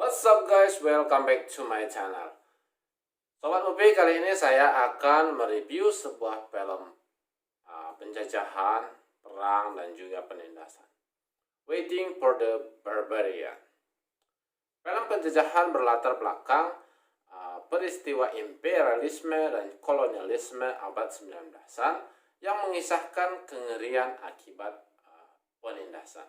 What's up guys, welcome back to my channel. Sobat Upi, kali ini saya akan mereview sebuah film penjajahan, perang, dan juga penindasan. Waiting for the Barbarian. Film penjajahan berlatar belakang peristiwa imperialisme dan kolonialisme abad 19-an yang mengisahkan kengerian akibat penindasan.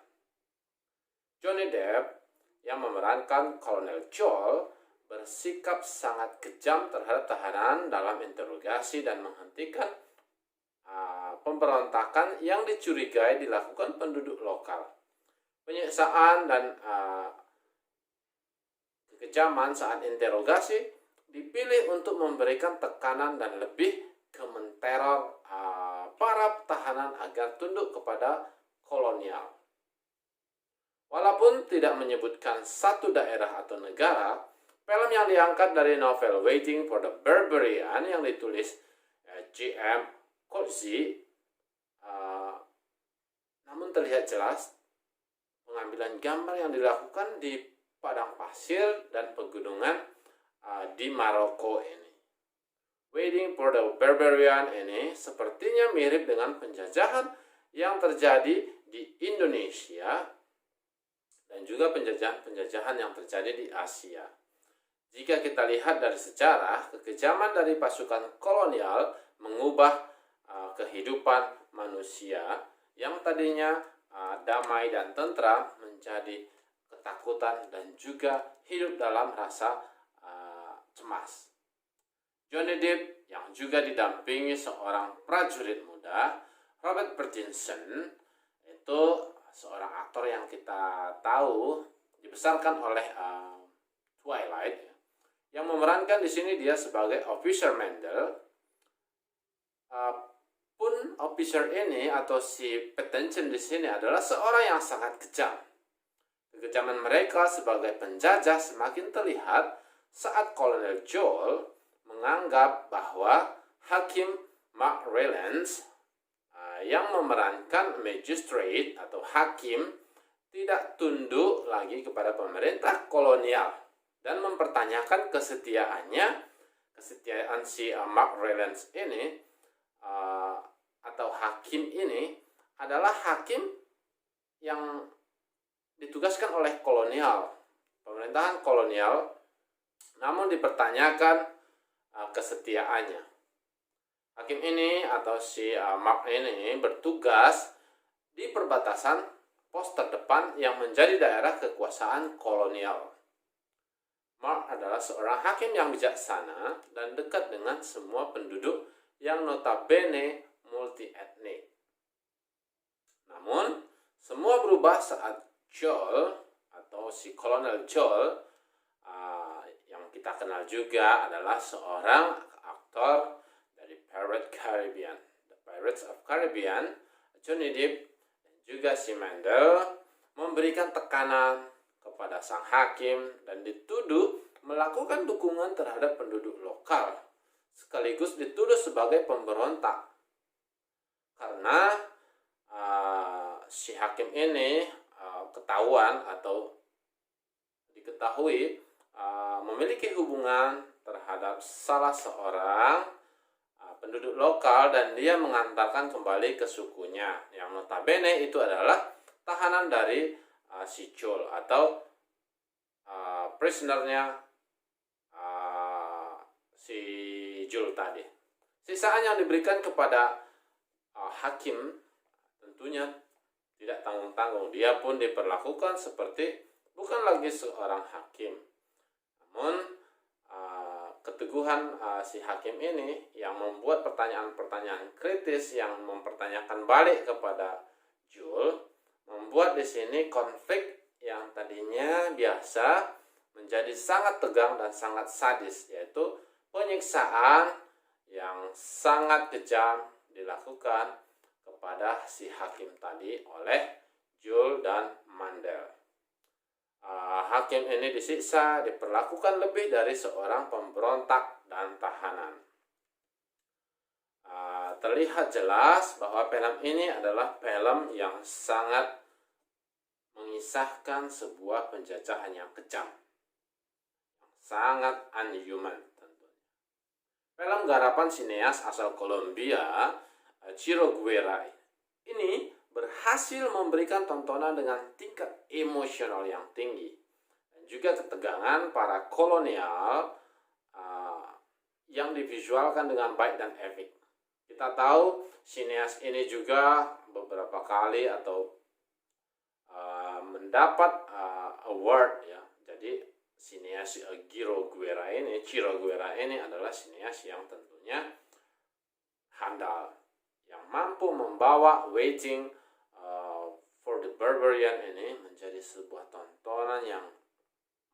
Johnny Depp yang memerankan Kolonel Joel bersikap sangat kejam terhadap tahanan dalam interogasi dan menghentikan pemberontakan yang dicurigai dilakukan penduduk lokal. Penyiksaan dan kekejaman saat interogasi dipilih untuk memberikan tekanan dan lebih ke menteror para tahanan agar tunduk kepada kolonial. Walaupun tidak menyebutkan satu daerah atau negara, film yang diangkat dari novel Waiting for the Barbarian yang ditulis J.M. Coetzee, namun terlihat jelas pengambilan gambar yang dilakukan di padang pasir dan pegunungan di Maroko ini. Waiting for the Barbarian ini sepertinya mirip dengan penjajahan yang terjadi di Indonesia dan juga penjajahan yang terjadi di Asia. Jika kita lihat dari sejarah, kekejaman dari pasukan kolonial mengubah kehidupan manusia yang tadinya damai dan tentram menjadi ketakutan dan juga hidup dalam rasa cemas. Johnny Depp yang juga didampingi seorang prajurit muda, Robert Pattinson, itu seorang aktor yang kita tahu dibesarkan oleh Twilight, yang memerankan di sini dia sebagai Officer Mendel. Pun officer ini atau si Pattinson di sini adalah seorang yang sangat kejam. Kekejaman mereka sebagai penjajah semakin terlihat saat Kolonel Joel menganggap bahwa Hakim Mark Rylance yang memerankan magistrate atau hakim tidak tunduk lagi kepada pemerintah kolonial dan mempertanyakan kesetiaan si Mark Rylance ini atau hakim ini adalah hakim yang ditugaskan oleh pemerintahan kolonial, namun dipertanyakan kesetiaannya. Hakim ini atau si Mark ini bertugas di perbatasan pos terdepan yang menjadi daerah kekuasaan kolonial. Mark adalah seorang hakim yang bijaksana dan dekat dengan semua penduduk yang notabene multi-etnik. Namun, semua berubah saat Joel atau si Kolonel Joel yang kita kenal juga adalah seorang aktor dari The Pirates of Caribbean, Johnny Depp dan juga si Mendel memberikan tekanan kepada sang hakim dan dituduh melakukan dukungan terhadap penduduk lokal, sekaligus dituduh sebagai pemberontak. Karena si hakim ini ketahuan atau diketahui memiliki hubungan terhadap salah seorang penduduk lokal dan dia mengantarkan kembali ke sukunya yang notabene itu adalah tahanan dari si Joel atau prisonernya si Joel tadi. Sisaan yang diberikan kepada hakim tentunya tidak tanggung-tanggung. Dia pun diperlakukan seperti bukan lagi seorang hakim, namun keteguhan si hakim ini yang membuat pertanyaan-pertanyaan kritis yang mempertanyakan balik kepada Joel membuat di sini konflik yang tadinya biasa menjadi sangat tegang dan sangat sadis, yaitu penyiksaan yang sangat kejam dilakukan kepada si hakim tadi oleh Joel dan Mendel. Hakim ini disiksa, diperlakukan lebih dari seorang pemberontak dan tahanan. Terlihat jelas bahwa film ini adalah film yang sangat mengisahkan sebuah penjajahan yang kejam. sangat unhuman tentunya. Film garapan sineas asal Kolombia, Chiro Guerra ini berhasil memberikan tontonan dengan tingkat emosional yang tinggi dan juga ketegangan para kolonial yang divisualkan dengan baik dan epik. Kita tahu sineas ini juga beberapa kali atau mendapat award ya. Jadi sineas Chiro Guerra ini adalah sineas yang tentunya handal, yang mampu membawa Waiting for the Barbarian ini menjadi sebuah tontonan yang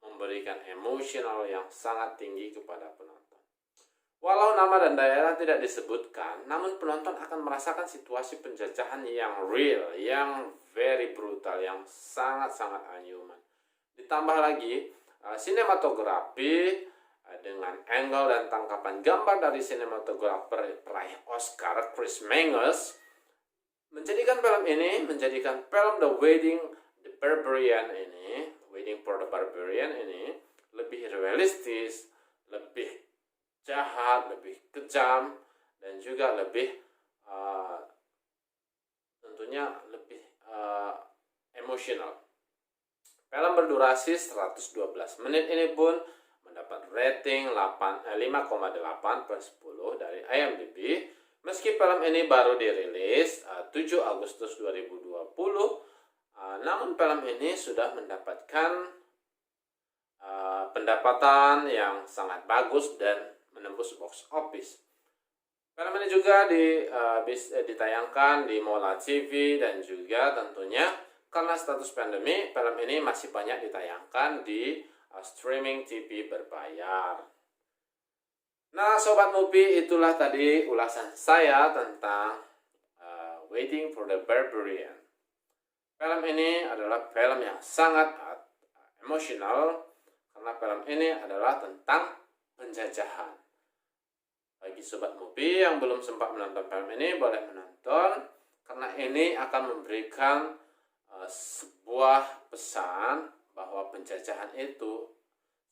memberikan emosional yang sangat tinggi kepada penonton. Walau nama dan daerah tidak disebutkan, namun penonton akan merasakan situasi penjajahan yang real, yang very brutal, yang sangat-sangat unhuman. Ditambah lagi, sinematografi dengan angle dan tangkapan gambar dari sinematografer peraih Oscar Chris Menges menjadikan film The Waiting for the Barbarian ini lebih realistis, lebih jahat, lebih kejam, dan juga lebih tentunya lebih emosional. Film berdurasi 112 menit ini pun mendapat rating 5,8/10 dari IMDb. Meski film ini baru dirilis 7 Agustus 2020, namun film ini sudah mendapatkan pendapatan yang sangat bagus dan menembus box office. Film ini juga ditayangkan di Mola TV dan juga tentunya karena status pandemi, film ini masih banyak ditayangkan di streaming TV berbayar. Nah, Sobat Movie, itulah tadi ulasan saya tentang Waiting for the Barbarian. Film ini adalah film yang sangat emosional karena film ini adalah tentang penjajahan. Bagi Sobat Movie yang belum sempat menonton film ini, boleh menonton karena ini akan memberikan sebuah pesan bahwa penjajahan itu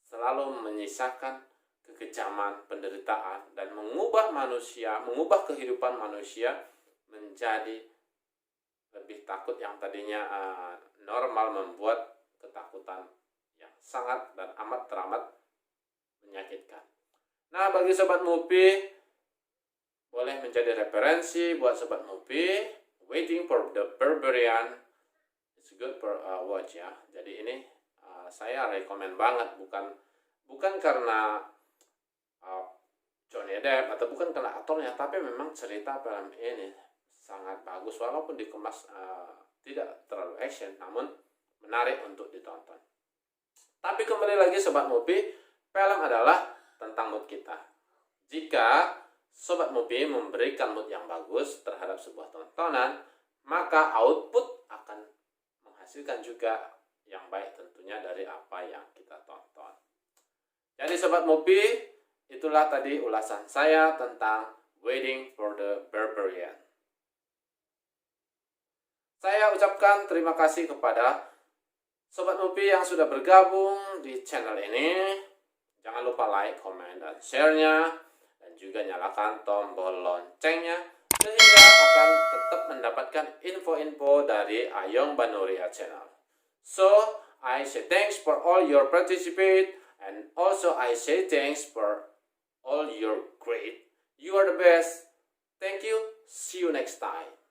selalu menyisakan kekejaman, penderitaan, dan mengubah kehidupan manusia menjadi lebih takut yang tadinya normal, membuat ketakutan yang sangat dan amat teramat menyakitkan. Nah, bagi Sobat Movie, boleh menjadi referensi buat Sobat Movie. Waiting for the Barbarian, it's good for watch ya. Jadi ini saya rekomen banget, bukan karena Johnny Depp atau bukan karena aktornya, tapi memang cerita film ini sangat bagus walaupun dikemas tidak terlalu action, namun menarik untuk ditonton. Tapi kembali lagi Sobat Movie, film adalah tentang mood kita. Jika Sobat Movie memberikan mood yang bagus terhadap sebuah tontonan, maka output akan menghasilkan juga yang baik tentunya dari apa yang kita tonton. Jadi Sobat Movie, itulah tadi ulasan saya tentang Waiting for the Barbarian. Saya ucapkan terima kasih kepada Sobat Movie yang sudah bergabung di channel ini. Jangan lupa like, komen, dan share-nya. Dan juga nyalakan tombol loncengnya sehingga akan tetap mendapatkan info-info dari Ayong Banuria channel. So, I say thanks for all your participate, and also I say thanks for all your great. You are the best. Thank you. See you next time.